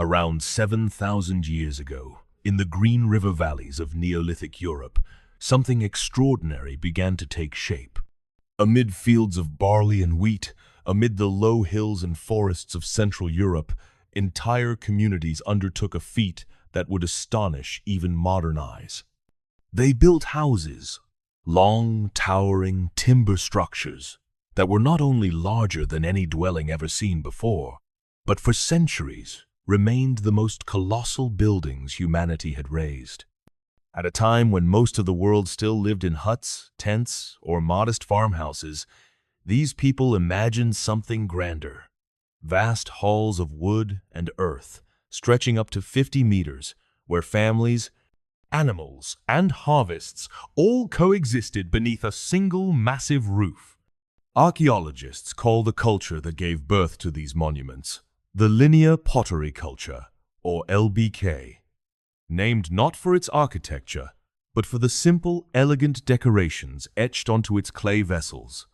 Around 7,000 years ago, in the Green River valleys of Neolithic Europe, something extraordinary began to take shape. Amid fields of barley and wheat, amid the low hills and forests of Central Europe, entire communities undertook a feat that would astonish even modern eyes. They built houses, long, towering timber structures that were not only larger than any dwelling ever seen before, but for centuries remained the most colossal buildings humanity had raised. At a time when most of the world still lived in huts, tents, or modest farmhouses, these people imagined something grander. Vast halls of wood and earth, stretching up to 50 meters, where families, animals, and harvests all coexisted beneath a single massive roof. Archaeologists call the culture that gave birth to these monuments the Linear Pottery Culture, or LBK, named not for its architecture, but for the simple, elegant decorations etched onto its clay vessels.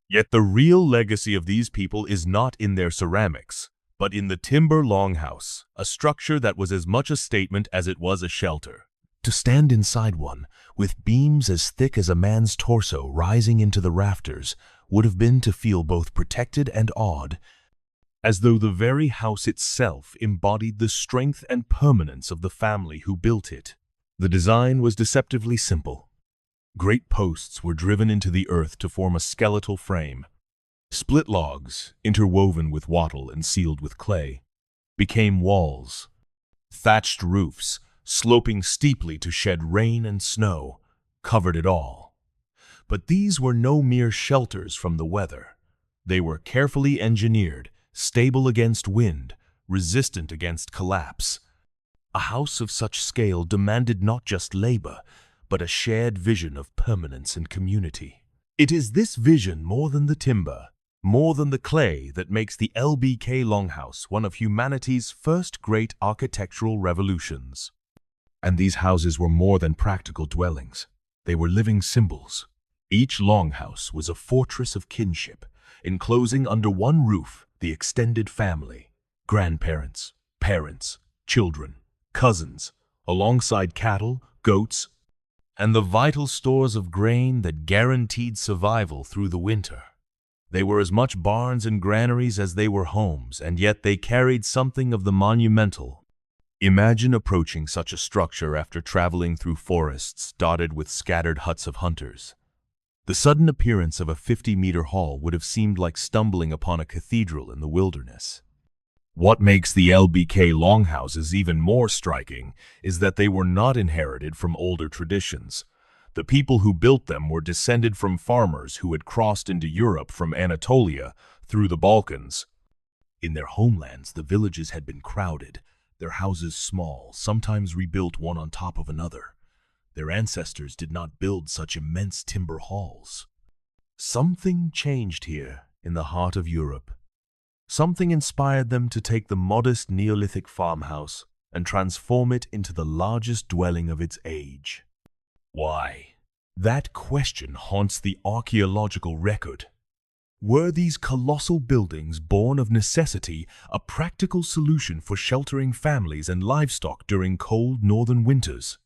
Yet the real legacy of these people is not in their ceramics, but in the timber longhouse, a structure that was as much a statement as it was a shelter. To stand inside one, with beams as thick as a man's torso rising into the rafters, would have been to feel both protected and awed, as though the very house itself embodied the strength and permanence of the family who built it. The design was deceptively simple. Great posts were driven into the earth to form a skeletal frame. Split logs, interwoven with wattle and sealed with clay, became walls. Thatched roofs, sloping steeply to shed rain and snow, covered it all. But these were no mere shelters from the weather. They were carefully engineered, stable against wind, resistant against collapse. A house of such scale demanded not just labor, but a shared vision of permanence and community. It is this vision more than the timber, more than the clay, that makes the LBK Longhouse one of humanity's first great architectural revolutions. And these houses were more than practical dwellings. They were living symbols. Each longhouse was a fortress of kinship, enclosing under one roof the extended family, grandparents, parents, children, cousins, alongside cattle, goats, and the vital stores of grain that guaranteed survival through the winter. They were as much barns and granaries as they were homes, and yet they carried something of the monumental. Imagine approaching such a structure after traveling through forests dotted with scattered huts of hunters. The sudden appearance of a 50-meter hall would have seemed like stumbling upon a cathedral in the wilderness. What makes the LBK longhouses even more striking is that they were not inherited from older traditions. The people who built them were descended from farmers who had crossed into Europe from Anatolia through the Balkans. In their homelands, the villages had been crowded, their houses small, sometimes rebuilt one on top of another. Their ancestors did not build such immense timber halls. Something changed here in the heart of Europe. Something inspired them to take the modest Neolithic farmhouse and transform it into the largest dwelling of its age. Why? That question haunts the archaeological record. Were these colossal buildings born of necessity, a practical solution for sheltering families and livestock during cold northern winters?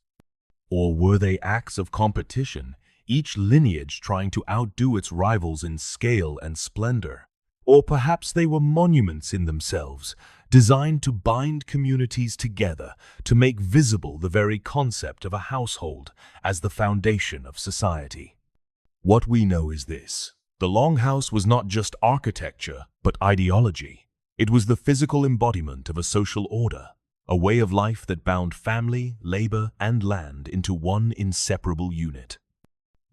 Or were they acts of competition, each lineage trying to outdo its rivals in scale and splendor? Or perhaps they were monuments in themselves, designed to bind communities together, to make visible the very concept of a household as the foundation of society. What we know is this: the longhouse was not just architecture, but ideology. It was the physical embodiment of a social order, a way of life that bound family, labor, and land into one inseparable unit.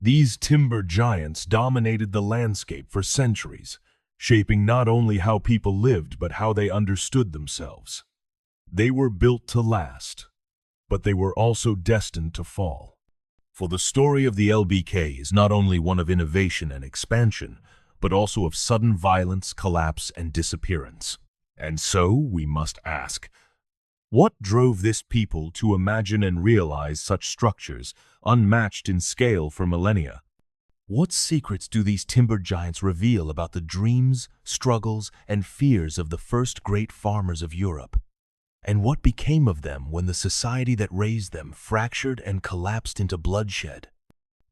These timber giants dominated the landscape for centuries, shaping not only how people lived but how they understood themselves. They were built to last, but they were also destined to fall. For the story of the LBK is not only one of innovation and expansion, but also of sudden violence, collapse, and disappearance. And so we must ask, what drove this people to imagine and realize such structures, unmatched in scale for millennia? What secrets do these timber giants reveal about the dreams, struggles, and fears of the first great farmers of Europe? And what became of them when the society that raised them fractured and collapsed into bloodshed?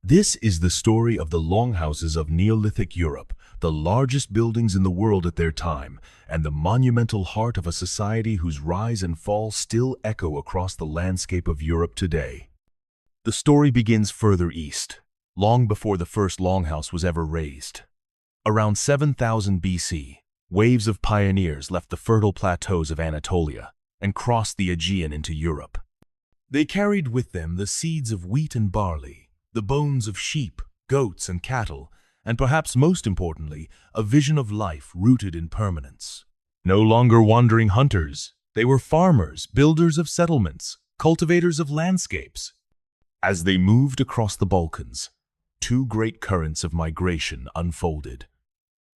This is the story of the Longhouses of Neolithic Europe, the largest buildings in the world at their time, and the monumental heart of a society whose rise and fall still echo across the landscape of Europe today. The story begins further east, long before the first longhouse was ever raised. Around 7000 BC, waves of pioneers left the fertile plateaus of Anatolia and crossed the Aegean into Europe. They carried with them the seeds of wheat and barley, the bones of sheep, goats, and cattle, and perhaps most importantly, a vision of life rooted in permanence. No longer wandering hunters, they were farmers, builders of settlements, cultivators of landscapes. As they moved across the Balkans, two great currents of migration unfolded.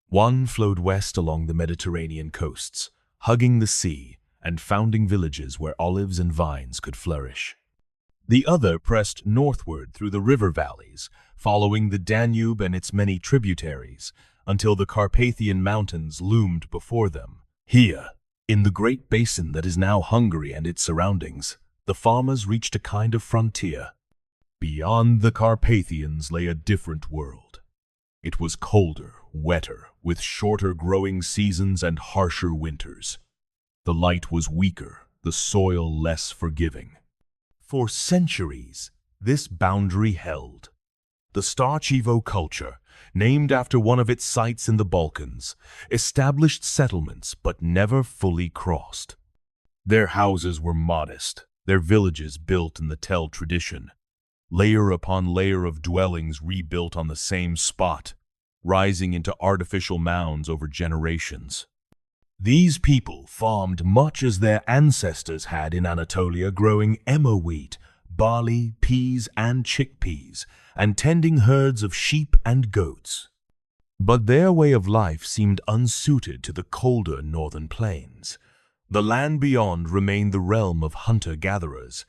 One flowed west along the Mediterranean coasts, hugging the sea and founding villages where olives and vines could flourish. The other pressed northward through the river valleys, following the Danube and its many tributaries, until the Carpathian Mountains loomed before them. Here, in the great basin that is now Hungary and its surroundings, the farmers reached a kind of frontier. Beyond the Carpathians lay a different world. It was colder, wetter, with shorter growing seasons and harsher winters. The light was weaker, the soil less forgiving. For centuries, this boundary held. The Starchevo culture, named after one of its sites in the Balkans, established settlements but never fully crossed. Their houses were modest, their villages built in the Tell tradition, layer upon layer of dwellings rebuilt on the same spot, rising into artificial mounds over generations. These people farmed much as their ancestors had in Anatolia, growing emmer wheat, barley, peas, and chickpeas, and tending herds of sheep and goats. But their way of life seemed unsuited to the colder northern plains. The land beyond remained the realm of hunter-gatherers.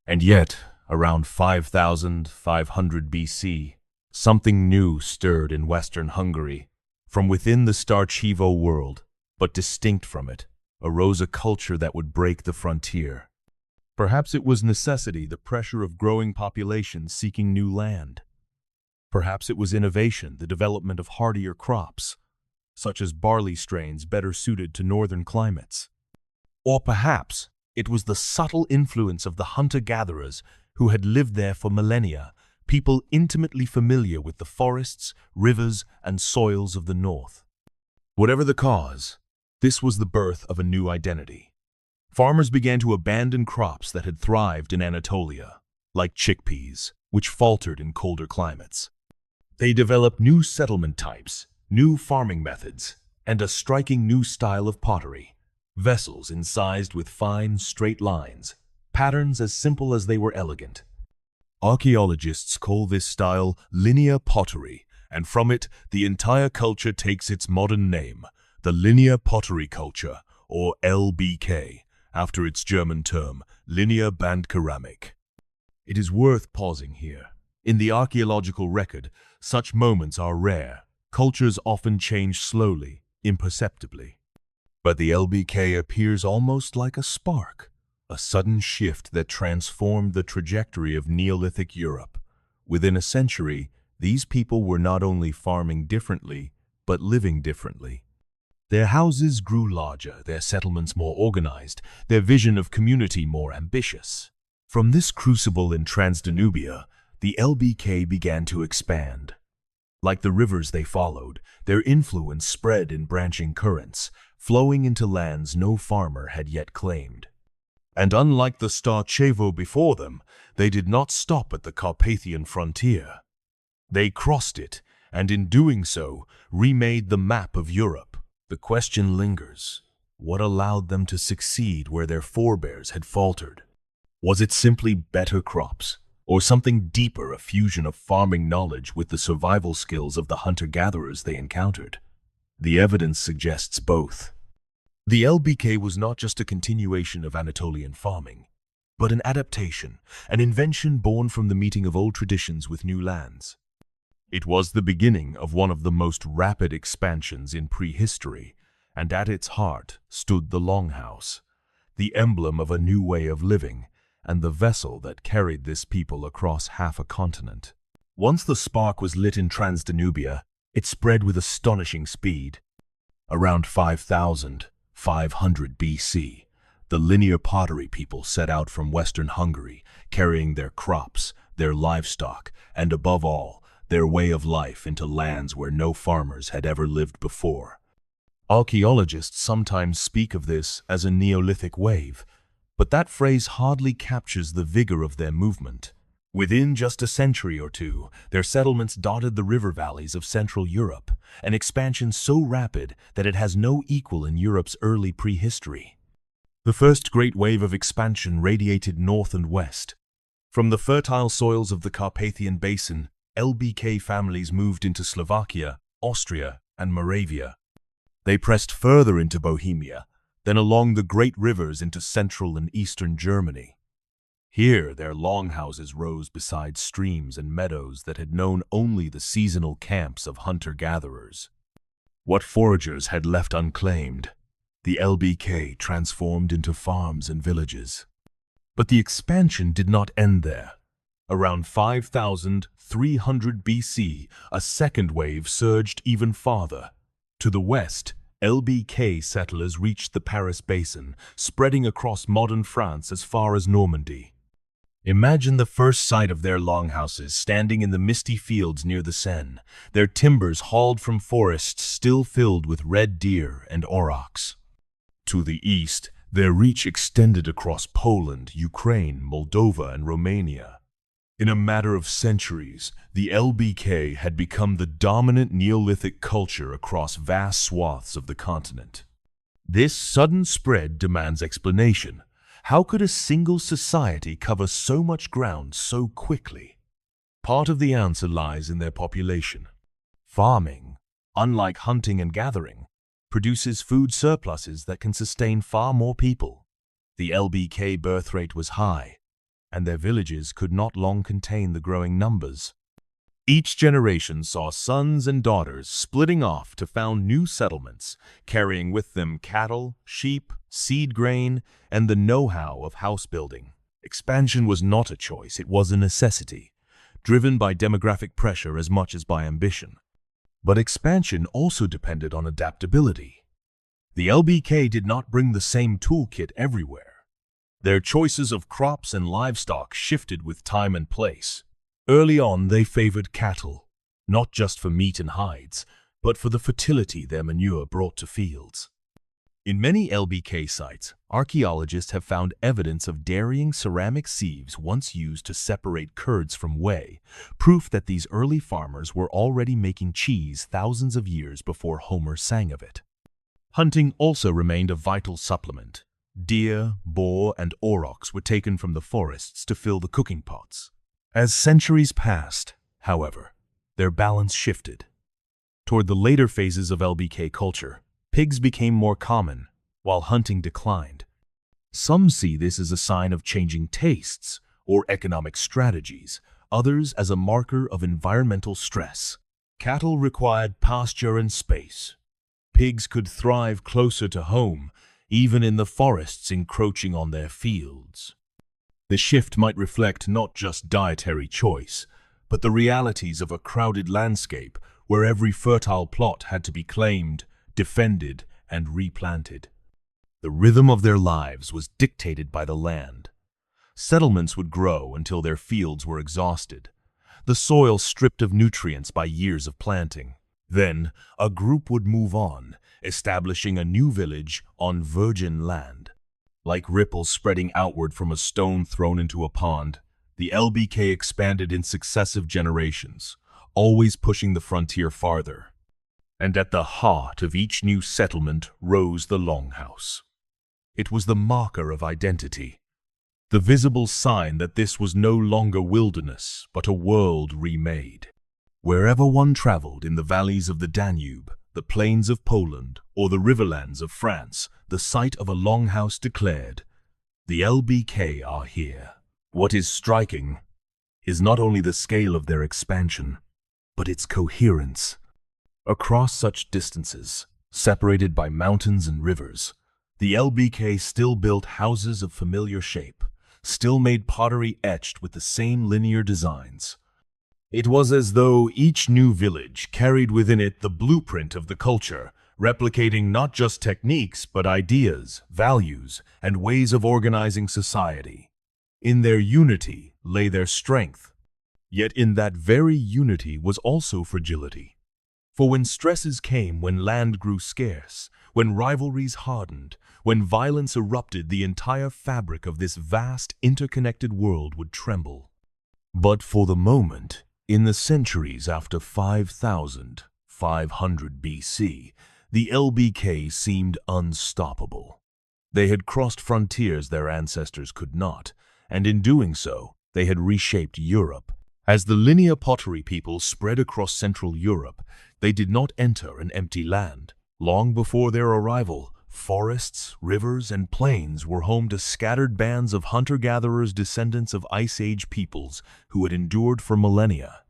And yet, around 5500 BC, something new stirred in western Hungary. From within the Starchevo world, but distinct from it, arose a culture that would break the frontier. Perhaps it was necessity, the pressure of growing populations seeking new land. Perhaps it was innovation, the development of hardier crops, such as barley strains better suited to northern climates. Or perhaps it was the subtle influence of the hunter-gatherers who had lived there for millennia, people intimately familiar with the forests, rivers, and soils of the north. Whatever the cause, this was the birth of a new identity. Farmers began to abandon crops that had thrived in Anatolia, like chickpeas, which faltered in colder climates. They developed new settlement types, new farming methods, and a striking new style of pottery. Vessels incised with fine, straight lines, patterns as simple as they were elegant. Archaeologists call this style linear pottery, and from it, the entire culture takes its modern name, the Linear Pottery Culture, or LBK, after its German term, Linear Bandkeramik. It is worth pausing here. In the archaeological record, such moments are rare. Cultures often change slowly, imperceptibly. But the LBK appears almost like a spark, a sudden shift that transformed the trajectory of Neolithic Europe. Within a century, these people were not only farming differently, but living differently. Their houses grew larger, their settlements more organized, their vision of community more ambitious. From this crucible in Transdanubia, the LBK began to expand. Like the rivers they followed, their influence spread in branching currents, flowing into lands no farmer had yet claimed. And unlike the Starchevo before them, they did not stop at the Carpathian frontier. They crossed it, and in doing so, remade the map of Europe. The question lingers, what allowed them to succeed where their forebears had faltered? Was it simply better crops, or something deeper, a fusion of farming knowledge with the survival skills of the hunter-gatherers they encountered? The evidence suggests both. The LBK was not just a continuation of Anatolian farming, but an adaptation, an invention born from the meeting of old traditions with new lands. It was the beginning of one of the most rapid expansions in prehistory, and at its heart stood the Longhouse. the emblem of a new way of living, and the vessel that carried this people across half a continent. Once the spark was lit in Transdanubia, it spread with astonishing speed. Around 5,500 BC, the Linear Pottery people set out from western Hungary, carrying their crops, their livestock, and above all, their way of life into lands where no farmers had ever lived before. Archaeologists sometimes speak of this as a Neolithic wave, but that phrase hardly captures the vigor of their movement. Within just a century or two, their settlements dotted the river valleys of Central Europe, an expansion so rapid that it has no equal in Europe's early prehistory. The first great wave of expansion radiated north and west. From the fertile soils of the Carpathian Basin, LBK families moved into Slovakia, Austria, and Moravia. They pressed further into Bohemia, then along the great rivers into central and eastern Germany. Here, their longhouses rose beside streams and meadows that had known only the seasonal camps of hunter-gatherers. What foragers had left unclaimed, the LBK transformed into farms and villages. But the expansion did not end there. Around 5,300 BC, a second wave surged even farther. To the west, LBK settlers reached the Paris Basin, spreading across modern France as far as Normandy. Imagine the first sight of their longhouses standing in the misty fields near the Seine, their timbers hauled from forests still filled with red deer and aurochs. To the east, their reach extended across Poland, Ukraine, Moldova, and Romania. In a matter of centuries, the LBK had become the dominant Neolithic culture across vast swaths of the continent. This sudden spread demands explanation. How could a single society cover so much ground so quickly? Part of the answer lies in their population. Farming, unlike hunting and gathering, produces food surpluses that can sustain far more people. The LBK birth rate was high, and their villages could not long contain the growing numbers. Each generation saw sons and daughters splitting off to found new settlements, carrying with them cattle, sheep, seed grain, and the know-how of house building. Expansion was not a choice, it was a necessity, driven by demographic pressure as much as by ambition. But expansion also depended on adaptability. The LBK did not bring the same toolkit everywhere. Their choices of crops and livestock shifted with time and place. Early on, they favored cattle, not just for meat and hides, but for the fertility their manure brought to fields. In many LBK sites, archaeologists have found evidence of dairying ceramic sieves once used to separate curds from whey, proof that these early farmers were already making cheese thousands of years before Homer sang of it. Hunting also remained a vital supplement. Deer, boar, and aurochs were taken from the forests to fill the cooking pots. As centuries passed, however, their balance shifted. Toward the later phases of LBK culture, pigs became more common, while hunting declined. Some see this as a sign of changing tastes or economic strategies, others as a marker of environmental stress. Cattle required pasture and space. Pigs could thrive closer to home, even in the forests encroaching on their fields. The shift might reflect not just dietary choice, but the realities of a crowded landscape where every fertile plot had to be claimed, defended, and replanted. The rhythm of their lives was dictated by the land. Settlements would grow until their fields were exhausted, the soil stripped of nutrients by years of planting. Then, a group would move on, establishing a new village on virgin land. Like ripples spreading outward from a stone thrown into a pond, the LBK expanded in successive generations, always pushing the frontier farther. And at the heart of each new settlement rose the longhouse. It was the marker of identity, the visible sign that this was no longer wilderness, but a world remade. Wherever one traveled in the valleys of the Danube, the plains of Poland, or the riverlands of France, the sight of a longhouse declared, "The LBK are here." What is striking is not only the scale of their expansion, but its coherence. Across such distances, separated by mountains and rivers, The LBK still built houses of familiar shape, still made pottery etched with the same linear designs. It was as though each new village carried within it the blueprint of the culture, replicating not just techniques but ideas, values, and ways of organizing society. In their unity lay their strength. Yet in that very unity was also fragility. For when stresses came, when land grew scarce, when rivalries hardened, when violence erupted, the entire fabric of this vast, interconnected world would tremble. But for the moment, in the centuries after 5,500 BC, the LBK seemed unstoppable. They had crossed frontiers their ancestors could not, and in doing so, they had reshaped Europe. As the Linear Pottery people spread across Central Europe, they did not enter an empty land. Long before their arrival, forests, rivers, and plains were home to scattered bands of hunter-gatherers, descendants of Ice Age peoples who had endured for millennia.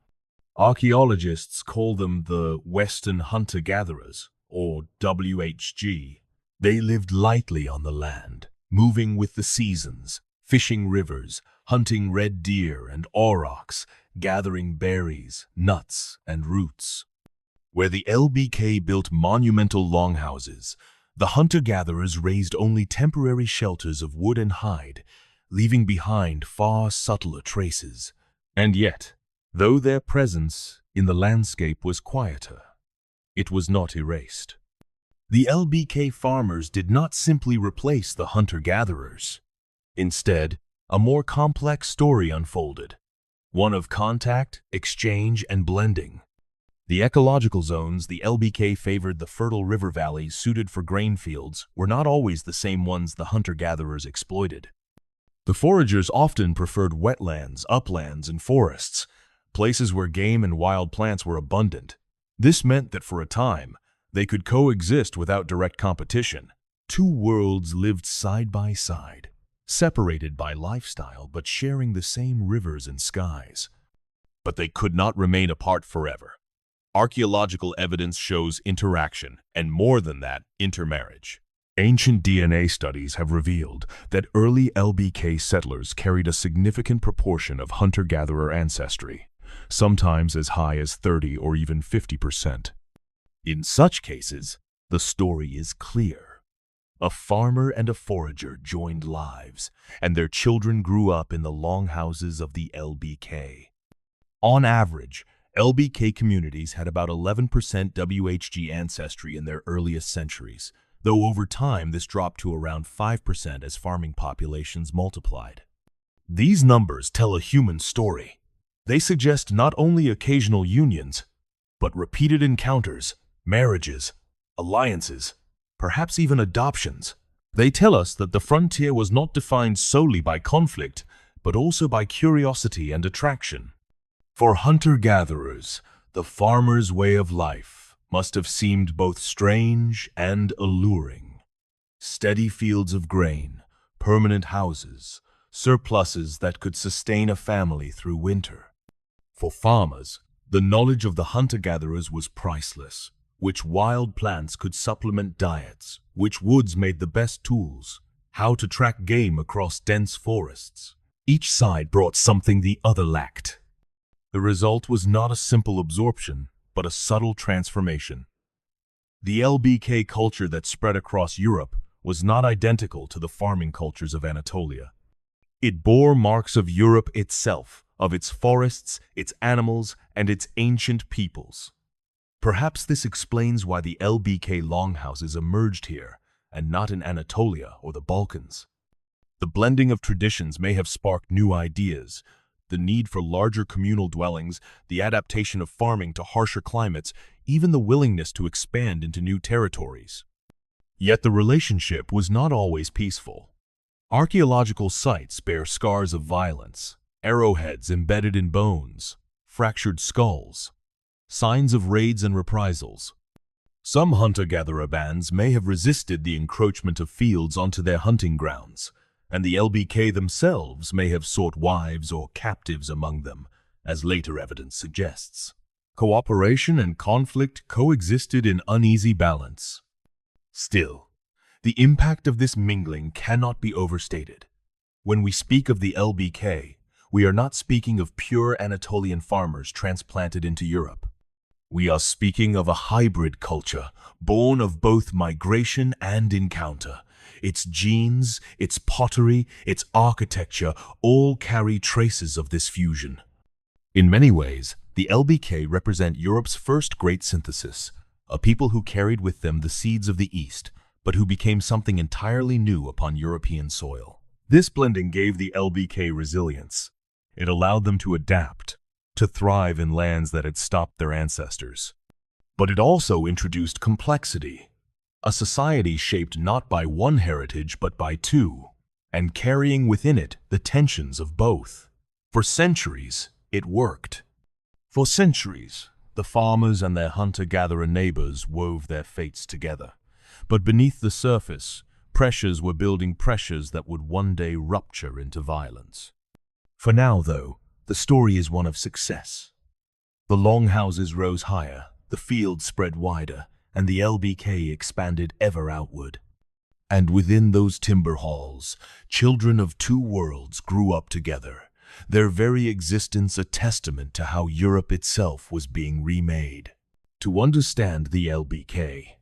Archaeologists call them the Western hunter-gatherers, or WHG. They lived lightly on the land, moving with the seasons, fishing rivers, hunting red deer and aurochs, gathering berries, nuts, and roots. Where the LBK built monumental longhouses, the hunter-gatherers raised only temporary shelters of wood and hide, leaving behind far subtler traces. And yet, though their presence in the landscape was quieter, it was not erased. The LBK farmers did not simply replace the hunter-gatherers. Instead, a more complex story unfolded, one of contact, exchange, and blending. The ecological zones the LBK favored, the fertile river valleys suited for grain fields, were not always the same ones the hunter-gatherers exploited. The foragers often preferred wetlands, uplands, and forests, places where game and wild plants were abundant. This meant that for a time, they could coexist without direct competition. Two worlds lived side by side, separated by lifestyle but sharing the same rivers and skies. But they could not remain apart forever. Archaeological evidence shows interaction, and more than that, intermarriage. Ancient DNA studies have revealed that early LBK settlers carried a significant proportion of hunter-gatherer ancestry, sometimes as high as 30 or even 50%. In such cases, the story is clear. A farmer and a forager joined lives, and their children grew up in the longhouses of the LBK. On average, LBK communities had about 11% WHG ancestry in their earliest centuries, though over time this dropped to around 5% as farming populations multiplied. These numbers tell a human story. They suggest not only occasional unions, but repeated encounters, marriages, alliances, perhaps even adoptions. They tell us that the frontier was not defined solely by conflict, but also by curiosity and attraction. For hunter-gatherers, the farmer's way of life must have seemed both strange and alluring. Steady fields of grain, permanent houses, surpluses that could sustain a family through winter. For farmers, the knowledge of the hunter-gatherers was priceless. Which wild plants could supplement diets, which woods made the best tools, how to track game across dense forests. Each side brought something the other lacked. The result was not a simple absorption, but a subtle transformation. The LBK culture that spread across Europe was not identical to the farming cultures of Anatolia. It bore marks of Europe itself, of its forests, its animals, and its ancient peoples. Perhaps this explains why the LBK longhouses emerged here, and not in Anatolia or the Balkans. The blending of traditions may have sparked new ideas, the need for larger communal dwellings, the adaptation of farming to harsher climates, even the willingness to expand into new territories. Yet the relationship was not always peaceful. Archaeological sites bear scars of violence, arrowheads embedded in bones, fractured skulls, signs of raids and reprisals. Some hunter-gatherer bands may have resisted the encroachment of fields onto their hunting grounds, and the LBK themselves may have sought wives or captives among them, as later evidence suggests. Cooperation and conflict coexisted in uneasy balance. Still, The impact of this mingling cannot be overstated. When we speak of the LBK, we are not speaking of pure Anatolian farmers transplanted into Europe. We are speaking of a hybrid culture, born of both migration and encounter. Its genes, its pottery, its architecture all carry traces of this fusion. In many ways, the LBK represent Europe's first great synthesis, a people who carried with them the seeds of the East, but who became something entirely new upon European soil. This blending gave the LBK resilience. It allowed them to adapt, to thrive in lands that had stopped their ancestors. But it also introduced complexity, a society shaped not by one heritage but by two, and carrying within it the tensions of both. For centuries, it worked. For centuries, the farmers and their hunter-gatherer neighbors wove their fates together. But beneath the surface, pressures were building pressures that would one day rupture into violence. For now, though, the story is one of success. The Longhouses rose higher, the fields spread wider, and the LBK expanded ever outward. And within those timber halls, children of two worlds grew up together, their very existence a testament to how Europe itself was being remade. To understand the LBK,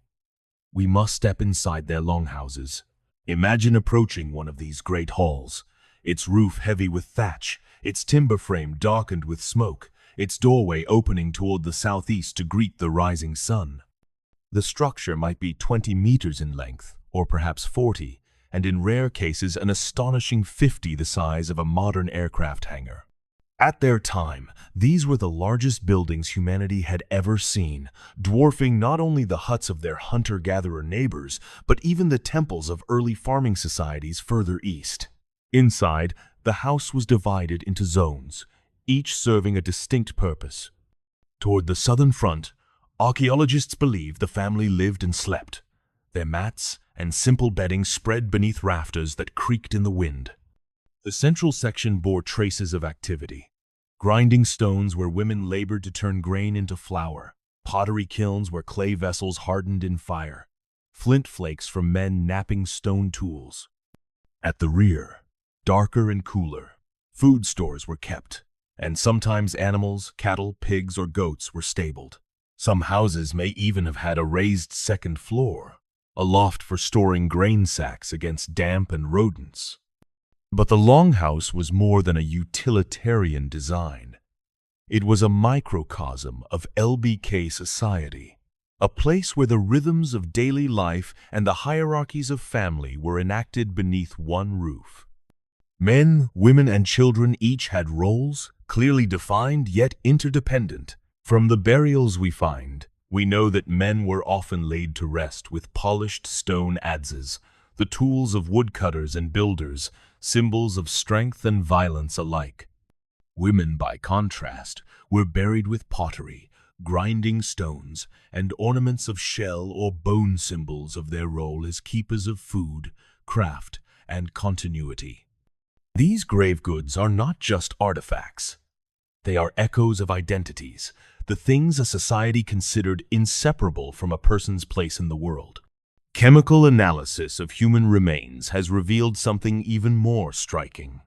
we must step inside their longhouses. Imagine approaching one of these great halls, its roof heavy with thatch, its timber frame darkened with smoke, its doorway opening toward the southeast to greet the rising sun. The structure might be 20 meters in length, or perhaps 40, and in rare cases an astonishing 50 the size of a modern aircraft hangar. At their time, these were the largest buildings humanity had ever seen, dwarfing not only the huts of their hunter-gatherer neighbors, but even the temples of early farming societies further east. Inside, the house was divided into zones, each serving a distinct purpose. Toward the southern front, archaeologists believe the family lived and slept, their mats and simple bedding spread beneath rafters that creaked in the wind. The central section bore traces of activity. Grinding stones where women labored to turn grain into flour, pottery kilns where clay vessels hardened in fire, flint flakes from men knapping stone tools. At the rear, darker and cooler, food stores were kept, and sometimes animals, cattle, pigs, or goats were stabled. Some houses may even have had a raised second floor, a loft for storing grain sacks against damp and rodents. But the longhouse was more than a utilitarian design. It was a microcosm of LBK society, a place where the rhythms of daily life and the hierarchies of family were enacted beneath one roof. Men, women, and children each had roles, clearly defined yet interdependent. From the burials we find, we know that men were often laid to rest with polished stone adzes, the tools of woodcutters and builders, symbols of strength and violence alike. Women, by contrast, were buried with pottery, grinding stones, and ornaments of shell or bone, symbols of their role as keepers of food, craft, and continuity. These grave goods are not just artifacts. They are echoes of identities, the things a society considered inseparable from a person's place in the world. Chemical analysis of human remains has revealed something even more striking.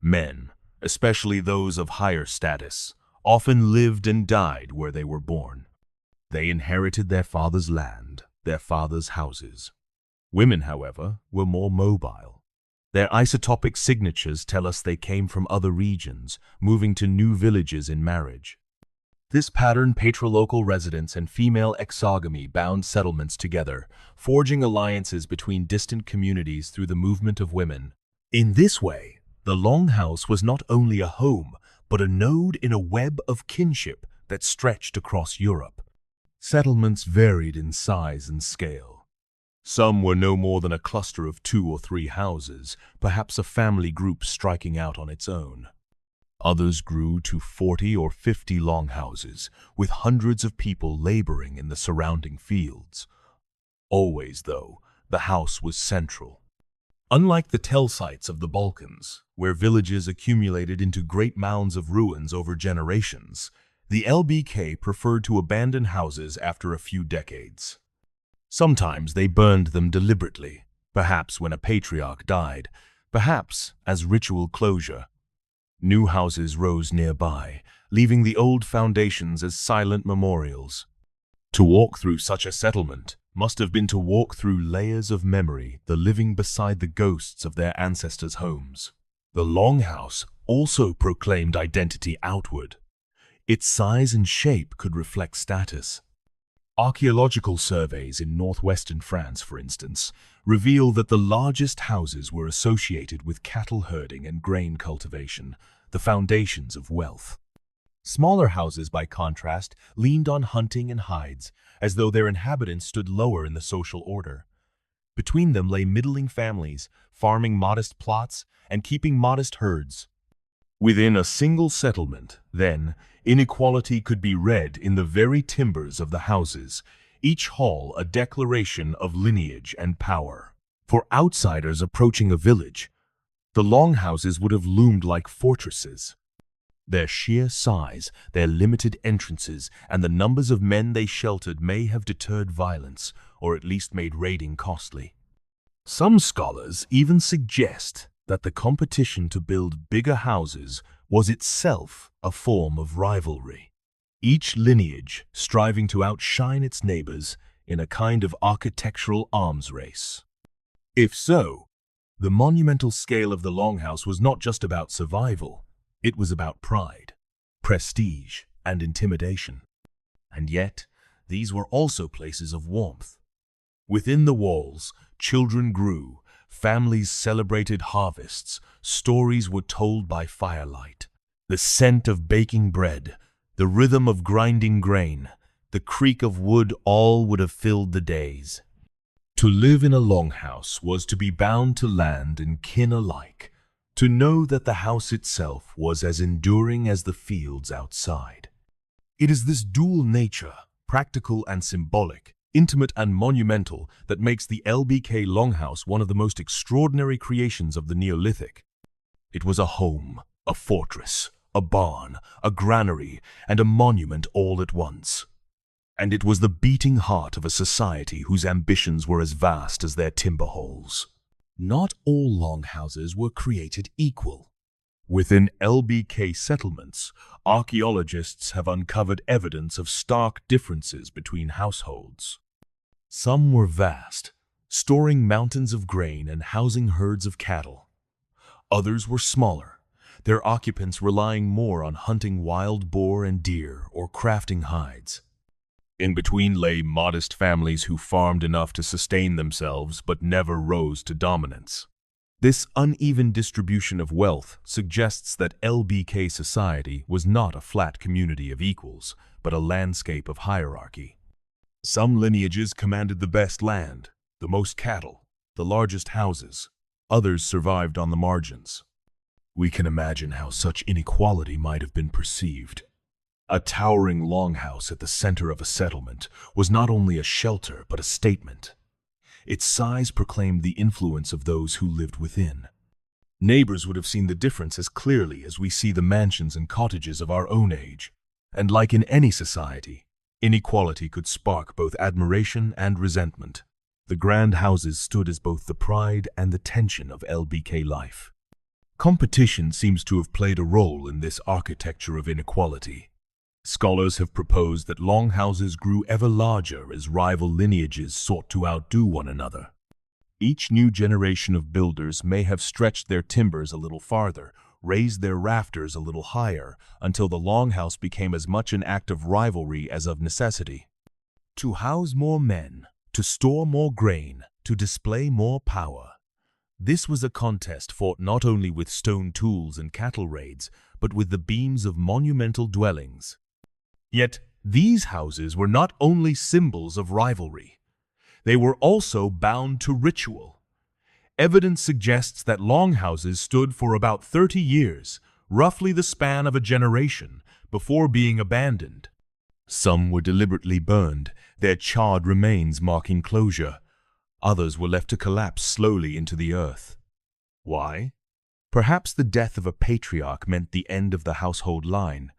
Men, especially those of higher status, often lived and died where they were born. They inherited their father's land, their father's houses. Women, however, were more mobile. Their isotopic signatures tell us they came from other regions, moving to new villages in marriage. This pattern patrilocal residence and female exogamy bound settlements together, forging alliances between distant communities through the movement of women. In this way, the longhouse was not only a home, but a node in a web of kinship that stretched across Europe. Settlements varied in size and scale. Some were no more than a cluster of 2 or 3 houses, perhaps a family group striking out on its own. Others grew to 40 or 50 longhouses, with hundreds of people laboring in the surrounding fields. Always, though, the house was central. Unlike the tell sites of the Balkans, where villages accumulated into great mounds of ruins over generations, the LBK preferred to abandon houses after a few decades. Sometimes they burned them deliberately, perhaps when a patriarch died, perhaps as ritual closure. New houses rose nearby, leaving the old foundations as silent memorials. To walk through such a settlement must have been to walk through layers of memory, the living beside the ghosts of their ancestors' homes. The Longhouse also proclaimed identity outward. Its size and shape could reflect status. Archaeological surveys in northwestern France, for instance, reveal that the largest houses were associated with cattle herding and grain cultivation, the foundations of wealth. Smaller houses, by contrast, leaned on hunting and hides, as though their inhabitants stood lower in the social order. Between them lay middling families, farming modest plots and keeping modest herds. Within a single settlement, then, inequality could be read in the very timbers of the houses, each hall a declaration of lineage and power. For outsiders approaching a village, the Longhouses would have loomed like fortresses. Their sheer size, their limited entrances, and the numbers of men they sheltered may have deterred violence, or at least made raiding costly. Some scholars even suggest that the competition to build bigger houses was itself a form of rivalry, each lineage striving to outshine its neighbors in a kind of architectural arms race. If so, the monumental scale of the Longhouse was not just about survival, it was about pride, prestige, and intimidation. And yet, these were also places of warmth. Within the walls, children grew, families celebrated harvests, stories were told by firelight. The scent of baking bread, the rhythm of grinding grain, the creak of wood, all would have filled the days. To live in a Longhouse was to be bound to land and kin alike, to know that the house itself was as enduring as the fields outside. It is this dual nature, practical and symbolic, intimate and monumental, that makes the LBK Longhouse one of the most extraordinary creations of the Neolithic. It was a home, a fortress, a barn, a granary, and a monument all at once. And it was the beating heart of a society whose ambitions were as vast as their timber halls. Not all Longhouses were created equal. Within LBK settlements, archaeologists have uncovered evidence of stark differences between households. Some were vast, storing mountains of grain and housing herds of cattle. Others were smaller, their occupants relying more on hunting wild boar and deer or crafting hides. In between lay modest families who farmed enough to sustain themselves but never rose to dominance. This uneven distribution of wealth suggests that LBK society was not a flat community of equals, but a landscape of hierarchy. Some lineages commanded the best land, the most cattle, the largest houses. Others survived on the margins. We can imagine how such inequality might have been perceived. A towering longhouse at the center of a settlement was not only a shelter but a statement. Its size proclaimed the influence of those who lived within. Neighbors would have seen the difference as clearly as we see the mansions and cottages of our own age. And like in any society, inequality could spark both admiration and resentment. The grand houses stood as both the pride and the tension of LBK life. Competition seems to have played a role in this architecture of inequality. Scholars have proposed that longhouses grew ever larger as rival lineages sought to outdo one another. Each new generation of builders may have stretched their timbers a little farther, raised their rafters a little higher, until the longhouse became as much an act of rivalry as of necessity. To house more men, to store more grain, to display more power. This was a contest fought not only with stone tools and cattle raids, but with the beams of monumental dwellings. Yet these houses were not only symbols of rivalry. They were also bound to ritual. Evidence suggests that longhouses stood for about 30 years, roughly the span of a generation, before being abandoned. Some were deliberately burned, their charred remains marking closure. Others were left to collapse slowly into the earth. Why? Perhaps the death of a patriarch meant the end of the household line.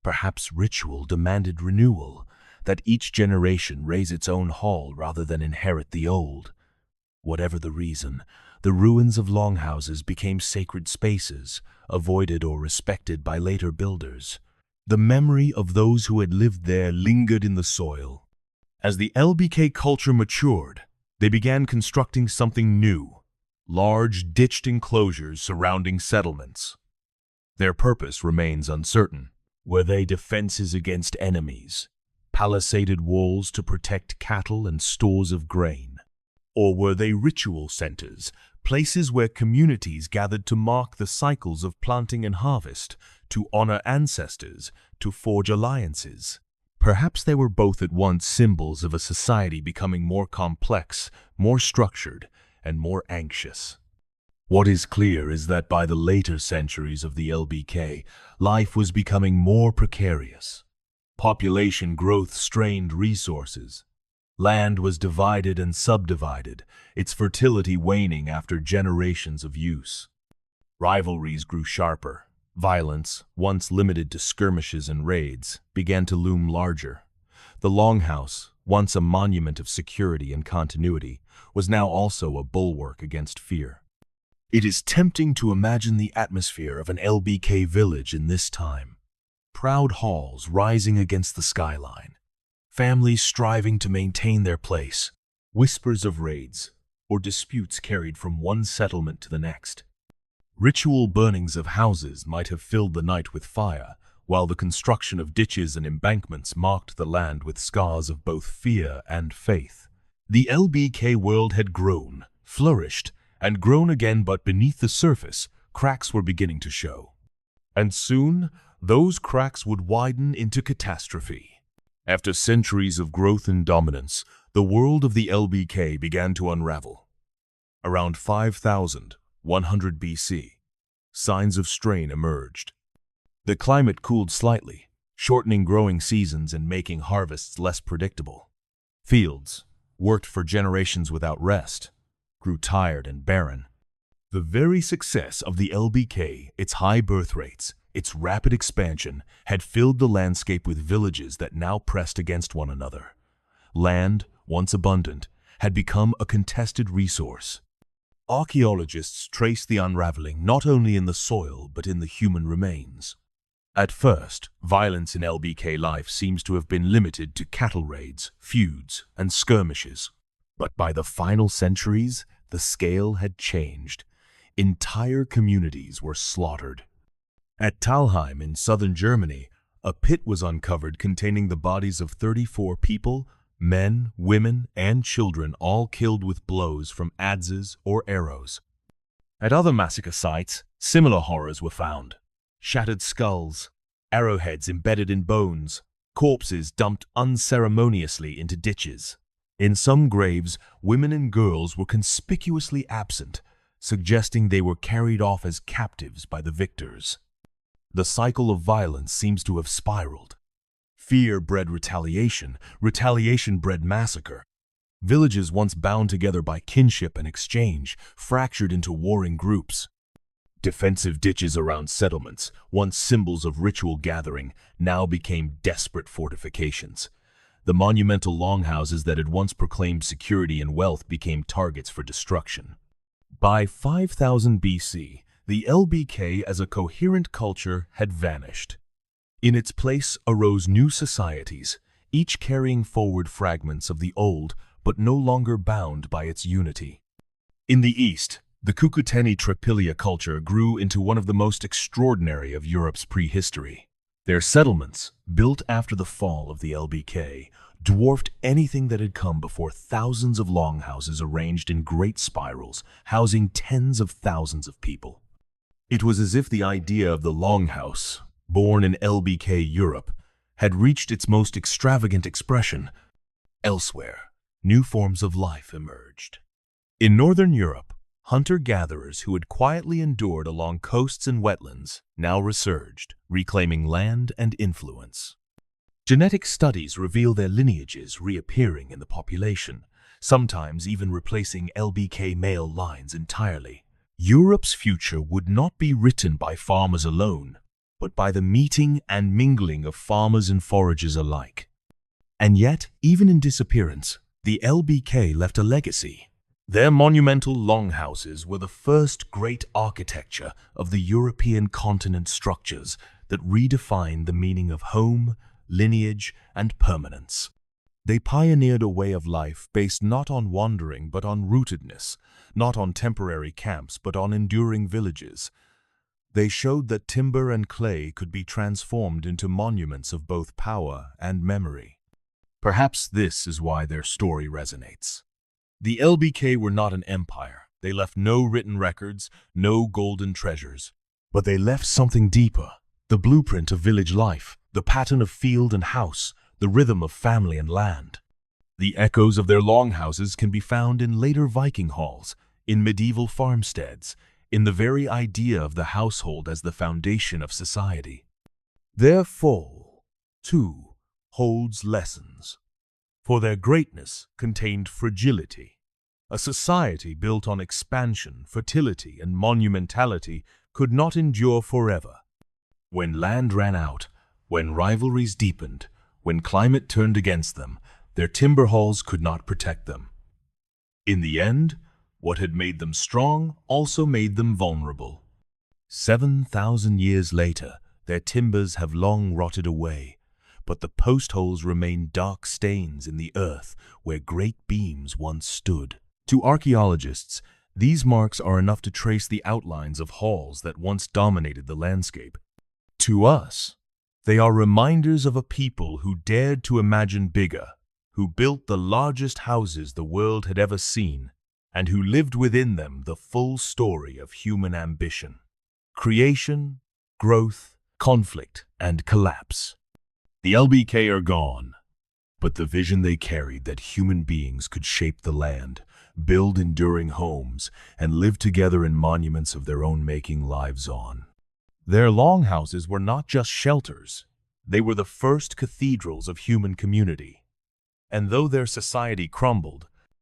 Perhaps ritual demanded renewal. that each generation raise its own hall rather than inherit the old. Whatever the reason, the ruins of longhouses became sacred spaces, avoided or respected by later builders. The memory of those who had lived there lingered in the soil. As the LBK culture matured, they began constructing something new: large, ditched enclosures surrounding settlements. Their purpose remains uncertain. Were they defenses against enemies, palisaded walls to protect cattle and stores of grain? Or were they ritual centers, places where communities gathered to mark the cycles of planting and harvest, to honor ancestors, to forge alliances? Perhaps they were both at once symbols of a society becoming more complex, more structured, and more anxious. What is clear is that by the later centuries of the LBK, life was becoming more precarious. Population growth strained resources. Land was divided and subdivided, its fertility waning after generations of use. Rivalries grew sharper. Violence, once limited to skirmishes and raids, began to loom larger. The Longhouse, once a monument of security and continuity, was now also a bulwark against fear. It is tempting to imagine the atmosphere of an LBK village in this time. Proud halls rising against the skyline, families striving to maintain their place, whispers of raids or disputes carried from one settlement to the next. Ritual burnings of houses might have filled the night with fire, while the construction of ditches and embankments marked the land with scars of both fear and faith. The LBK world had grown, flourished, and grown again, but beneath the surface, cracks were beginning to show. And soon, those cracks would widen into catastrophe. After centuries of growth and dominance, the world of the LBK began to unravel. Around 5100 BC, signs of strain emerged. The climate cooled slightly, shortening growing seasons and making harvests less predictable. Fields, worked for generations without rest, grew tired and barren. The very success of the LBK, its high birth rates, its rapid expansion, had filled the landscape with villages that now pressed against one another. Land, once abundant, had become a contested resource. Archaeologists traced the unraveling not only in the soil but in the human remains. At first, violence in LBK life seems to have been limited to cattle raids, feuds, and skirmishes. But by the final centuries, the scale had changed. Entire communities were slaughtered. At Talheim in southern Germany, a pit was uncovered containing the bodies of 34 people, men, women, and children, all killed with blows from adzes or arrows. At other massacre sites, similar horrors were found. Shattered skulls, arrowheads embedded in bones, corpses dumped unceremoniously into ditches. In some graves, women and girls were conspicuously absent, suggesting they were carried off as captives by the victors. The cycle of violence seems to have spiraled. Fear bred retaliation, retaliation bred massacre. Villages once bound together by kinship and exchange, fractured into warring groups. Defensive ditches around settlements, once symbols of ritual gathering, now became desperate fortifications. The monumental longhouses that had once proclaimed security and wealth became targets for destruction. By 5000 BC, the LBK as a coherent culture had vanished. In its place arose new societies, each carrying forward fragments of the old but no longer bound by its unity. In the East, the Cucuteni Tripilia culture grew into one of the most extraordinary of Europe's prehistory. Their settlements, built after the fall of the LBK, dwarfed anything that had come before. Thousands of longhouses arranged in great spirals, housing tens of thousands of people. It was as if the idea of the longhouse, born in LBK Europe, had reached its most extravagant expression. Elsewhere, new forms of life emerged. In Northern Europe, hunter-gatherers who had quietly endured along coasts and wetlands now resurged, reclaiming land and influence. Genetic studies reveal their lineages reappearing in the population, sometimes even replacing LBK male lines entirely. Europe's future would not be written by farmers alone, but by the meeting and mingling of farmers and foragers alike. And yet, even in disappearance, the LBK left a legacy. Their monumental longhouses were the first great architecture of the European continent structures that redefined the meaning of home, lineage, and permanence. They pioneered a way of life based not on wandering but on rootedness, not on temporary camps but on enduring villages. They showed that timber and clay could be transformed into monuments of both power and memory. Perhaps this is why their story resonates. The LBK were not an empire. They left no written records, no golden treasures. But they left something deeper, the blueprint of village life, the pattern of field and house, the rhythm of family and land. The echoes of their longhouses can be found in later Viking halls, in medieval farmsteads, in the very idea of the household as the foundation of society. Their fall, too, holds lessons. For their greatness contained fragility. A society built on expansion, fertility, and monumentality could not endure forever. When land ran out, when rivalries deepened, when climate turned against them, their timber halls could not protect them. In the end, what had made them strong also made them vulnerable. 7,000 years later, their timbers have long rotted away, but the post holes remain dark stains in the earth where great beams once stood. To archaeologists, these marks are enough to trace the outlines of halls that once dominated the landscape. To us, they are reminders of a people who dared to imagine bigger, who built the largest houses the world had ever seen, and who lived within them the full story of human ambition. Creation, growth, conflict, and collapse. The LBK are gone, but the vision they carried that human beings could shape the land, build enduring homes, and live together in monuments of their own making lives on. Their longhouses were not just shelters, they were the first cathedrals of human community. And though their society crumbled,